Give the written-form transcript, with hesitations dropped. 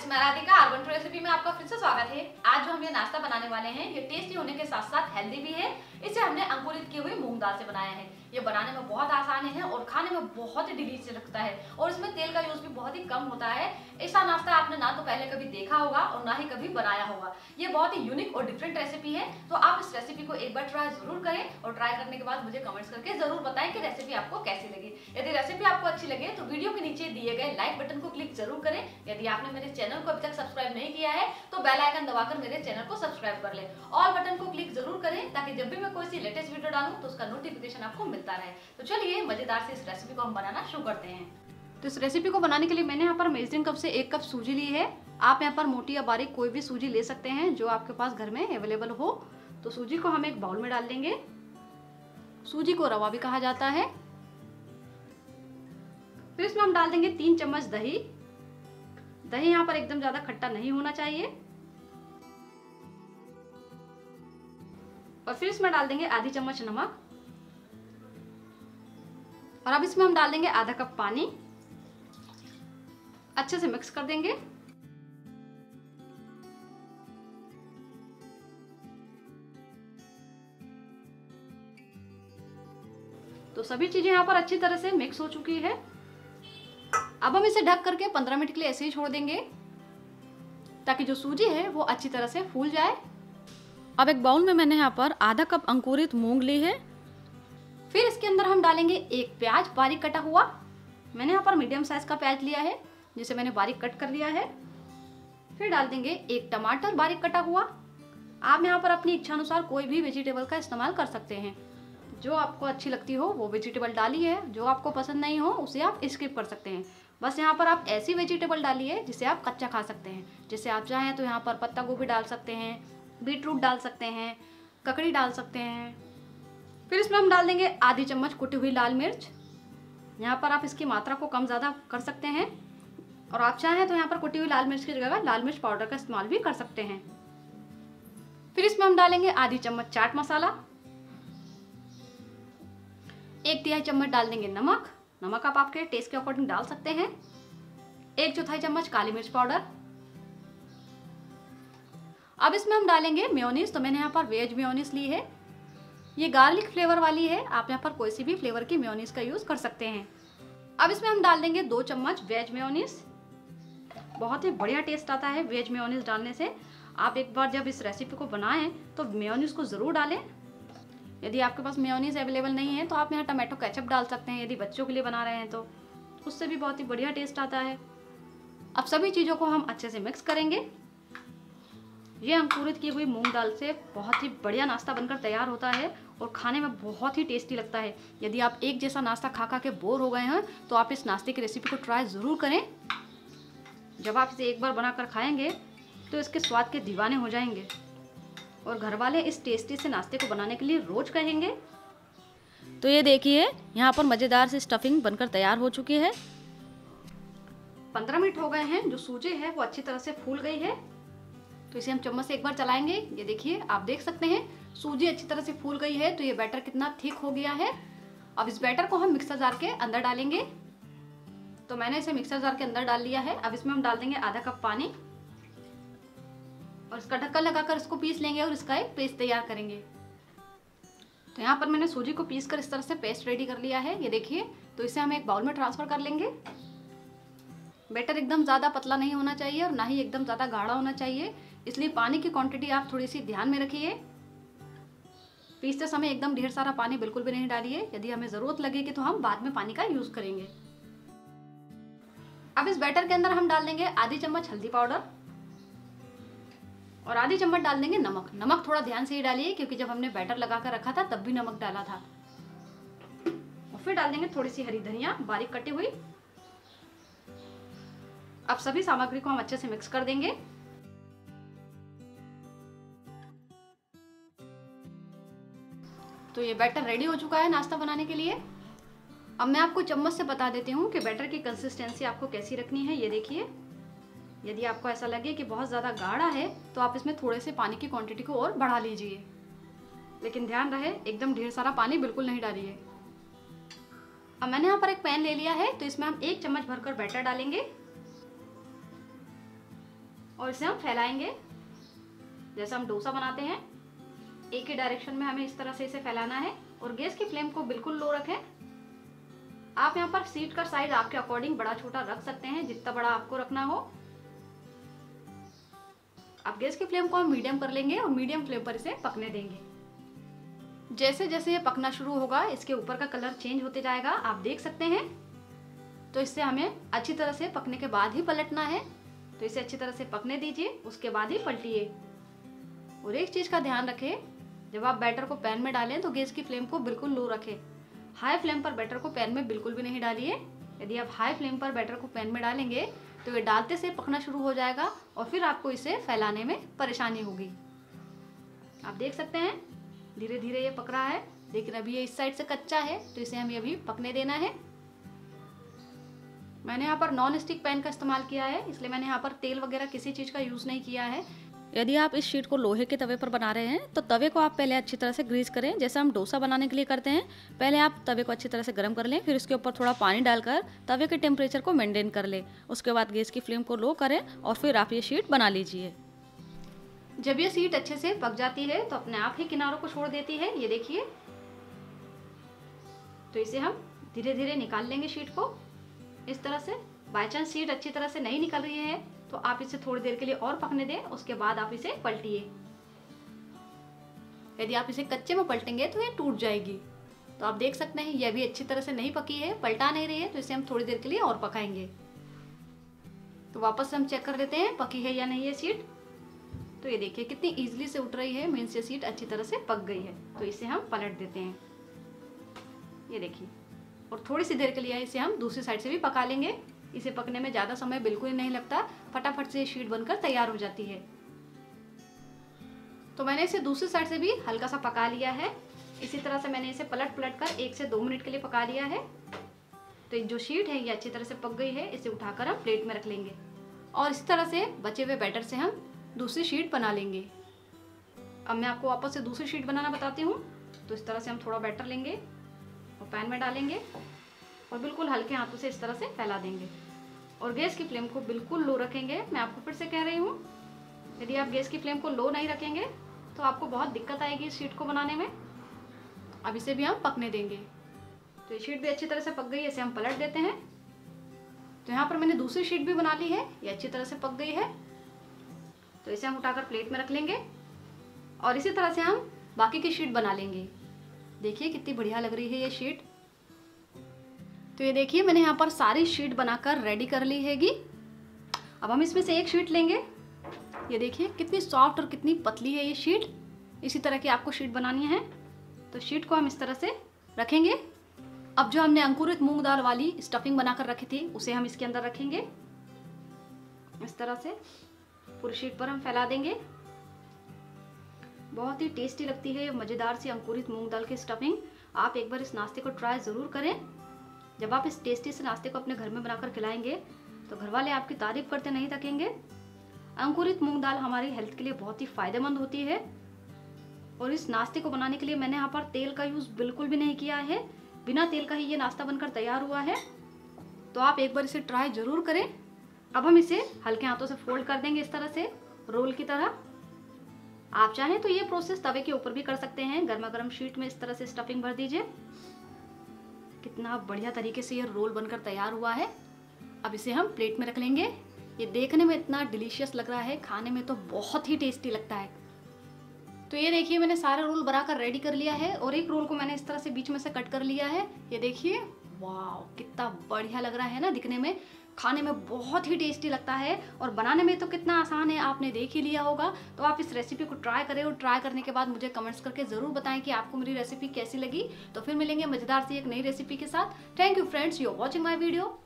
मैं Radhika urban to recipe में आपका फिर से स्वागत है। आज जो हम ये नाश्ता बनाने वाले हैं ये टेस्टी होने के साथ साथ हेल्दी भी है। इसे हमने अंकुरित की हुई मूंग दाल से बनाया है। ये बनाने में बहुत आसान है और खाने में बहुत ही डिलीशियस लगता है और इसमें तेल का यूज भी बहुत ही कम होता है। ऐसा नाश्ता आपने ना तो पहले कभी देखा होगा और ना ही कभी बनाया होगा। ये बहुत ही यूनिक और डिफरेंट रेसिपी है, तो आप इस रेसिपी को एक बार ट्राई जरूर करें और ट्राई करने के बाद मुझे कमेंट्स करके जरूर बताएं कि रेसिपी आपको कैसी लगी। यदि रेसिपी आपको अच्छी लगे तो वीडियो के नीचे दिए गए लाइक बटन को क्लिक जरूर करें। यदि आपने मेरे चैनल को अभी तक सब्सक्राइब नहीं किया है तो बेल आइकन दबाकर मेरे चैनल को सब्सक्राइब कर लें। ऑल बटन को क्लिक जरूर करें ताकि जब भी मैं कोई सी लेटेस्ट वीडियो डालूं तो उसका नोटिफिकेशन आपको मिलता रहे। तो चलिए मजेदार से इस रेसिपी को हम बनाना शुरू करते हैं। तो इस रेसिपी को बनाने के लिए मैंने यहाँ पर मेजरिंग कप से 1 कप सूजी ली है। आप यहाँ पर मोटी या बारीक कोई भी सूजी ले सकते हैं जो आपके पास घर में अवेलेबल हो। तो सूजी को हम एक बाउल में डाल देंगे। सूजी को रवा भी कहा जाता है। फिर इसमें हम डाल देंगे 3 चम्मच दही। दही यहाँ पर एकदम ज्यादा खट्टा नहीं होना चाहिए। और फिर इसमें डाल देंगे आधी चम्मच नमक। और अब इसमें हम डाल देंगे आधा कप पानी। अच्छे से मिक्स कर देंगे। तो सभी चीजें यहाँ पर अच्छी तरह से मिक्स हो चुकी है। अब हम इसे ढक करके 15 मिनट के लिए ऐसे ही छोड़ देंगे ताकि जो सूजी है वो अच्छी तरह से फूल जाए। अब एक बाउल में मैंने यहाँ पर आधा कप अंकुरित मूंग ली है। फिर इसके अंदर हम डालेंगे एक प्याज बारीक कटा हुआ। मैंने यहाँ पर मीडियम साइज का प्याज लिया है जिसे मैंने बारीक कट कर लिया है। फिर डाल देंगे एक टमाटर बारीक कटा हुआ। आप यहाँ पर अपनी इच्छा अनुसार कोई भी वेजिटेबल का इस्तेमाल कर सकते हैं। जो आपको अच्छी लगती हो वो वेजिटेबल डालिए, जो आपको पसंद नहीं हो उसे आप स्किप कर सकते हैं। बस यहाँ पर आप ऐसी वेजिटेबल डालिए जिसे आप कच्चा खा सकते हैं। जैसे आप चाहें तो यहाँ पर पत्ता गोभी डाल सकते हैं, बीटरूट डाल सकते हैं, ककड़ी डाल सकते हैं। फिर इसमें हम डाल देंगे आधी चम्मच कुटी हुई लाल मिर्च। यहाँ पर आप इसकी मात्रा को कम ज़्यादा कर सकते हैं और आप चाहें तो यहाँ पर कुटी हुई लाल मिर्च की जगह लाल मिर्च पाउडर का इस्तेमाल भी कर सकते हैं। फिर इसमें हम डालेंगे आधी चम्मच चाट मसाला। 1 तिहाई चम्मच डाल देंगे नमक। नमक आप आपके टेस्ट के अकॉर्डिंग डाल सकते हैं। 1 चौथाई चम्मच काली मिर्च पाउडर। अब इसमें हम डालेंगे मेयोनीज। तो मैंने यहाँ पर वेज मेयोनीज ली है। ये गार्लिक फ्लेवर वाली है। आप यहाँ पर कोई सी भी फ्लेवर की मेयोनीज का यूज कर सकते हैं। अब इसमें हम डाल देंगे 2 चम्मच वेज मेयोनीज। बहुत ही बढ़िया टेस्ट आता है वेज मेयोनीज डालने से। आप एक बार जब इस रेसिपी को बनाएं तो मेयोनीज को जरूर डालें। यदि आपके पास मेयोनीज अवेलेबल नहीं है तो आप यहाँ टमाटो केचप डाल सकते हैं। यदि बच्चों के लिए बना रहे हैं तो उससे भी बहुत ही बढ़िया टेस्ट आता है। अब सभी चीज़ों को हम अच्छे से मिक्स करेंगे। ये अंकुरित की हुई मूंग दाल से बहुत ही बढ़िया नाश्ता बनकर तैयार होता है और खाने में बहुत ही टेस्टी लगता है। यदि आप एक जैसा नाश्ता खा खा के बोर हो गए हैं तो आप इस नाश्ते की रेसिपी को ट्राई ज़रूर करें। जब आप इसे एक बार बनाकर खाएंगे तो इसके स्वाद के दीवाने हो जाएंगे और घर वाले इस टेस्टी से नाश्ते को बनाने के लिए रोज कहेंगे। तो ये देखिए यहाँ पर मज़ेदार सी स्टफिंग बनकर तैयार हो चुकी है। 15 मिनट हो गए हैं। जो सूजी है वो अच्छी तरह से फूल गई है। तो इसे हम चम्मच से एक बार चलाएंगे। ये देखिए आप देख सकते हैं सूजी अच्छी तरह से फूल गई है। तो ये बैटर कितना थिक हो गया है। अब इस बैटर को हम मिक्सर जार के अंदर डालेंगे। तो मैंने इसे मिक्सर जार के अंदर डाल लिया है। अब इसमें हम डाल देंगे आधा कप पानी और इसका ढक्कन लगाकर इसको पीस लेंगे और इसका एक पेस्ट तैयार करेंगे। तो यहाँ पर मैंने सूजी को पीस कर इस तरह से पेस्ट रेडी कर लिया है। ये देखिए। तो इसे हम एक बाउल में ट्रांसफर कर लेंगे। बैटर एकदम ज़्यादा पतला नहीं होना चाहिए और ना ही एकदम ज़्यादा गाढ़ा होना चाहिए, इसलिए पानी की क्वांटिटी आप थोड़ी सी ध्यान में रखिए। पीसते समय एकदम ढेर सारा पानी बिल्कुल भी नहीं डालिए। यदि हमें ज़रूरत लगेगी तो हम बाद में पानी का यूज़ करेंगे। अब इस बैटर के अंदर हम डाल देंगे आधी चम्मच हल्दी पाउडर और आधी चम्मच डाल देंगे नमक। नमक थोड़ा ध्यान से ही डालिए क्योंकि जब हमने बैटर लगा कर रखा था तब भी नमक डाला था। और फिर डाल देंगे थोड़ी सी हरी धनिया बारीक कटी हुई। अब सभी सामग्री को हम अच्छे से मिक्स कर देंगे। तो ये बैटर रेडी हो चुका है नाश्ता बनाने के लिए। अब मैं आपको चम्मच से बता देती हूँ कि बैटर की कंसिस्टेंसी आपको कैसी रखनी है। ये देखिए। यदि आपको ऐसा लगे कि बहुत ज़्यादा गाढ़ा है तो आप इसमें थोड़े से पानी की क्वांटिटी को और बढ़ा लीजिए, लेकिन ध्यान रहे एकदम ढेर सारा पानी बिल्कुल नहीं डालिए। अब मैंने यहाँ पर एक पैन ले लिया है। तो इसमें हम 1 चम्मच भरकर बैटर डालेंगे। और इसे हम फैलाएंगे जैसा हम डोसा बनाते हैं। एक ही डायरेक्शन में हमें इस तरह से इसे फैलाना है और गैस की फ्लेम को बिल्कुल लो रखें। आप यहाँ पर शीट का साइज आपके अकॉर्डिंग बड़ा छोटा रख सकते हैं, जितना बड़ा आपको रखना हो। अब गैस की फ्लेम को हम मीडियम कर लेंगे और मीडियम फ्लेम पर इसे पकने देंगे। जैसे जैसे ये पकना शुरू होगा इसके ऊपर का कलर चेंज होते जाएगा, आप देख सकते हैं। तो इससे हमें अच्छी तरह से पकने के बाद ही पलटना है। तो इसे अच्छी तरह से पकने दीजिए, उसके बाद ही पलटिए। और एक चीज का ध्यान रखें, जब आप बैटर को पैन में डालें तो गैस की फ्लेम को बिल्कुल लो रखें। हाई फ्लेम पर बैटर को पैन में बिल्कुल भी नहीं डालिए। यदि आप हाई फ्लेम पर बैटर को पैन में डालेंगे तो ये डालते से पकना शुरू हो जाएगा और फिर आपको इसे फैलाने में परेशानी होगी। आप देख सकते हैं धीरे धीरे ये पक रहा है, लेकिन अभी ये इस साइड से कच्चा है, तो इसे हमें अभी पकने देना है। मैंने यहाँ पर नॉन स्टिक पैन का इस्तेमाल किया है, इसलिए मैंने यहाँ पर तेल वगैरह किसी चीज़ का यूज़ नहीं किया है। यदि आप इस शीट को लोहे के तवे पर बना रहे हैं तो तवे को आप पहले अच्छी तरह से ग्रीस करें, जैसे हम डोसा बनाने के लिए करते हैं। पहले आप तवे को अच्छी तरह से गर्म कर लें, फिर उसके ऊपर थोड़ा पानी डालकर तवे के टेम्परेचर को मेंटेन कर लें। उसके बाद गैस की फ्लेम को लो करें और फिर आप ये शीट बना लीजिए। जब ये शीट अच्छे से पक जाती है तो अपने आप ही किनारों को छोड़ देती है, ये देखिए। तो इसे हम धीरे धीरे निकाल लेंगे शीट को इस तरह से। बाय चांस शीट अच्छी तरह से नहीं निकल रही है तो आप इसे थोड़ी देर के लिए और पकने दें, उसके बाद आप इसे पलटिए। यदि आप इसे कच्चे में पलटेंगे तो ये टूट जाएगी। तो आप देख सकते हैं ये अभी अच्छी तरह से नहीं पकी है, पलटा नहीं रही है, तो इसे हम थोड़ी देर के लिए और पकाएंगे। तो वापस हम चेक कर लेते हैं पकी है या नहीं ये शीट। तो ये देखिए कितनी इजीली से उठ रही है, मीन्स ये शीट अच्छी तरह से पक गई है। तो इसे हम पलट देते हैं, ये देखिए। और थोड़ी सी देर के लिए इसे हम दूसरी साइड से भी पका लेंगे। इसे पकने में ज़्यादा समय बिल्कुल ही नहीं लगता, फटाफट से ये शीट बनकर तैयार हो जाती है। तो मैंने इसे दूसरी साइड से भी हल्का सा पका लिया है। इसी तरह से मैंने इसे पलट पलट कर 1 से 2 मिनट के लिए पका लिया है। तो जो शीट है ये अच्छी तरह से पक गई है, इसे उठाकर हम प्लेट में रख लेंगे और इसी तरह से बचे हुए बैटर से हम दूसरी शीट बना लेंगे। अब मैं आपको वापस से दूसरी शीट बनाना बताती हूँ। तो इस तरह से हम थोड़ा बैटर लेंगे और पैन में डालेंगे और बिल्कुल हल्के हाथों से इस तरह से फैला देंगे और गैस की फ्लेम को बिल्कुल लो रखेंगे। मैं आपको फिर से कह रही हूँ, यदि आप गैस की फ्लेम को लो नहीं रखेंगे तो आपको बहुत दिक्कत आएगी इस शीट को बनाने में। अब इसे भी हम पकने देंगे। तो ये शीट भी अच्छी तरह से पक गई है, इसे हम पलट देते हैं। तो यहाँ पर मैंने दूसरी शीट भी बना ली है, ये अच्छी तरह से पक गई है। तो इसे हम उठाकर प्लेट में रख लेंगे और इसी तरह से हम बाकी की शीट बना लेंगे। देखिए कितनी बढ़िया लग रही है ये शीट। तो ये देखिए मैंने यहाँ पर सारी शीट बनाकर रेडी कर ली हैगी। अब हम इसमें से एक शीट लेंगे। ये देखिए कितनी सॉफ्ट और कितनी पतली है ये शीट। इसी तरह की आपको शीट बनानी है। तो शीट को हम इस तरह से रखेंगे। अब जो हमने अंकुरित मूंग दाल वाली स्टफिंग बनाकर रखी थी उसे हम इसके अंदर रखेंगे। इस तरह से पूरी शीट पर हम फैला देंगे। बहुत ही टेस्टी लगती है मज़ेदार सी अंकुरित मूंग दाल की स्टफिंग। आप एक बार इस नाश्ते को ट्राई ज़रूर करें। जब आप इस टेस्टी से नाश्ते को अपने घर में बनाकर खिलाएंगे तो घर वाले आपकी तारीफ करते नहीं थकेंगे। अंकुरित मूंग दाल हमारी हेल्थ के लिए बहुत ही फायदेमंद होती है और इस नाश्ते को बनाने के लिए मैंने यहाँ पर तेल का यूज़ बिल्कुल भी नहीं किया है। बिना तेल का ही ये नाश्ता बनकर तैयार हुआ है। तो आप एक बार इसे ट्राई ज़रूर करें। अब हम इसे हल्के हाथों से फोल्ड कर देंगे इस तरह से रोल की तरह। आप चाहें तो ये प्रोसेस तवे के ऊपर भी कर सकते हैं। गर्मा गर्म शीट में इस तरह से स्टफिंग भर दीजिए। कितना बढ़िया तरीके से ये रोल बनकर तैयार हुआ है। अब इसे हम प्लेट में रख लेंगे। ये देखने में इतना डिलीशियस लग रहा है, खाने में तो बहुत ही टेस्टी लगता है। तो ये देखिए मैंने सारा रोल बनाकर रेडी कर लिया है और एक रोल को मैंने इस तरह से बीच में से कट कर लिया है। ये देखिए वाह कितना बढ़िया लग रहा है ना दिखने में। खाने में बहुत ही टेस्टी लगता है और बनाने में तो कितना आसान है, आपने देख ही लिया होगा। तो आप इस रेसिपी को ट्राई करें और ट्राई करने के बाद मुझे कमेंट्स करके ज़रूर बताएं कि आपको मेरी रेसिपी कैसी लगी। तो फिर मिलेंगे मज़ेदार सी एक नई रेसिपी के साथ। Thank you friends, you are watching my video.